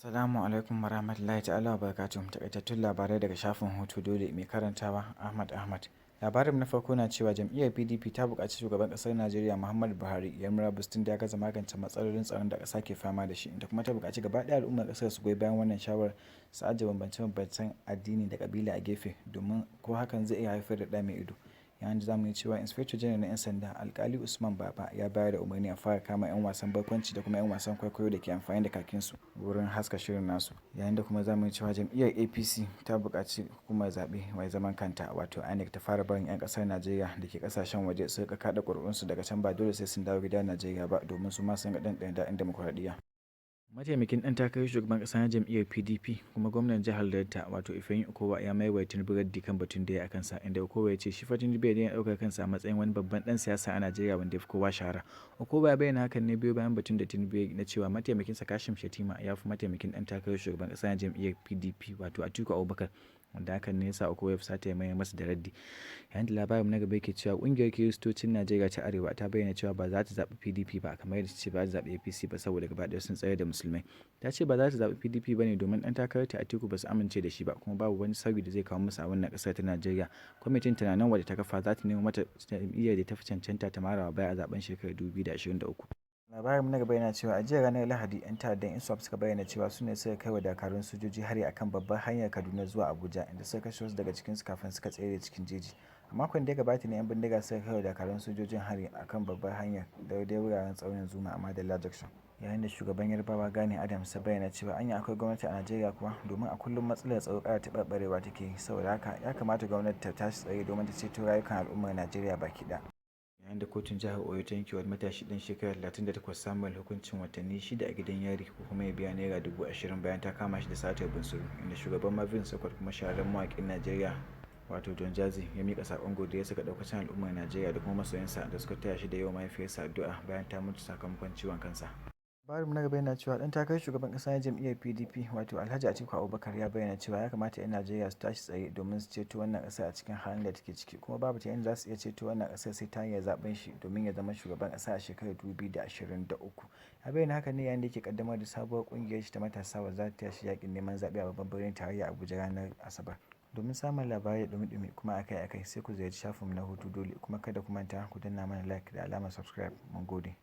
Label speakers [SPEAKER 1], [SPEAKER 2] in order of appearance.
[SPEAKER 1] Assalamu alaikum warahmatullahi ta'ala wa barakatuh. Takaitattun labarai daga shafin hutudole mai karantawa Ahmad. Labarin na farko na cewa jam'iyyar PDP ta buƙaci shugaban ƙasar Najeriya Muhammadu Buhari ya murabus tun da ya gaza magance matsalolin tsaron da ƙasa ke fama da shi, da kuma ta buƙaci gaba ɗaya al'ummar ƙasar su goyi bayan wannan shawarar su ajiye bambance-bambancen addini da ƙabila a gefe domin ko hakan zai iya haifar da ɗa mai ido. Yayin da zamu yi cewa Inspector General na 'yan sanda Alkali Usman Baba ya bayar da umarni a fara kama 'yan wasan barkwanci da kuma 'yan wasan kwaikwayo da ke amfani da kakinsu wurin haska shirin nasu. Yayin da kuma zamu yi cewa jam'iyyar APC ta buƙaci hukumar zaɓe mai zaman kanta wato INEC ta fara barin 'yan ƙasar Najeriya da ke ƙasashen waje su riƙa kaɗa ƙuri'unsu daga can ba dole sai sun dawo gida Najeriya ba domin su ma su riƙa ɗanɗana daɗin dimokuraɗiyya. Mataimakin ɗan takarar shugaban ƙasa na jam'iyyar PDP kuma gwamnan jihar Delta wato Ifeanyi Okowa ya maiwa Tinubu raddi kan batun da ya kansa, inda Okowa ya ce shi fa Tinubu ya daina ɗaukar kansa a matsayin wani babban ɗan siyasa a Najeriya wanda ya fi kowa shahara. Okowa ya bayyana hakan ne biyo bayan batun da Tinubu ya yi na cewa mataimakinsa Kashim Shettima ya fi mataimakin ɗan takarar shugaban ƙasa na jam'iyyar PDP wato Atiku Abubakar, wanda hakan ne ya sa Okowa ya fusata ya mayar masa da raddi. Yayin da labarin na gaba yake cewa ƙungiyar Kiristocin Najeriya ta Arewa ta bayyana cewa ba za ta zaɓi PDP ba kamar yadda ta ce ba za ta zaɓi APC ba saboda gaba ɗaya sun tsayar da musulmai. Ta ce ba za ta zaɓi PDP ba ne domin ɗan takararta Atiku ba su amince da shi ba kuma babu wani sauyi da zai kawo musu a wannan ƙasar ta Najeriya. Kwamitin tunanin wadda ta kafa za ta nemo mata jam'iyyar da ta fi cancanta ta marawa baya a zaɓen shekarar 2023. Labarin na gaba yana cewa a jiya ranar Lahadi 'yan ta'addan ISWAP suka bayyana cewa su ne suka kai wa dakarun sojoji hari akan babbar hanyar Kaduna zuwa Abuja, inda suka kashe wasu daga cikinsu kafin suka tsere cikin jeji. A makon da ya gabata ne 'yan bindiga suka kai wa dakarun sojojin hari akan babbar hanyar daidai wuraren tsaunin Zuma a Madalla Junction. Yayin da shugaban Yarbawa Gani Adams ya bayyana cewa anya akwai gwamnati a Najeriya kuwa domin a kullum matsalar tsaro ƙara taɓarɓarewa take yi, saboda haka ya kamata gwamnati ta tashi tsaye domin ta ceto rayukan al'ummar Najeriya baki ɗaya. Yayin da kotun jihar Oyo ta yanke wa matashi ɗan shekara 38 Samuel hukuncin watanni 6 a gidan yari ko kuma ya biya naira 20,000 bayan ta kama shi da satar bunsuru, inda shugaban Marvin Sakot kuma shahararren mawaƙin Najeriya wato Don Jazzy ya miƙa saƙon godiya ga ɗaukacin al'ummar Najeriya da kuma masoyansa da suka taya shi da yawa mahaifiyarsa addu'a bayan ta mutu sakamakon ciwon kansa. Labarin na gaba yana cewa ɗan takarar shugaban ƙasa na jam'iyyar PDP wato Alhaji Atiku Abubakar ya bayyana cewa ya kamata 'yan Najeriya su tashi tsaye domin su ceto wannan ƙasa a cikin halin da take ciki, kuma babu ta yadda za su iya ceto wannan ƙasar sai ta hanyar zaɓen shi domin ya zama shugaban ƙasa a shekarar 2023. Ya bayyana hakan ne yayin da yake ƙaddamar da sabuwar ƙungiyar shi ta matasa wadda za ta taya shi yaƙin neman zaɓe a babban birnin tarayya Abuja ranar Asabar. Domin samun labarai da ɗumi-ɗumi kuma akai-akai sai ku ziyarci shafinmu na hutudole, kuma kada ku manta ku danna mana like da alamar subscribe. Mun gode.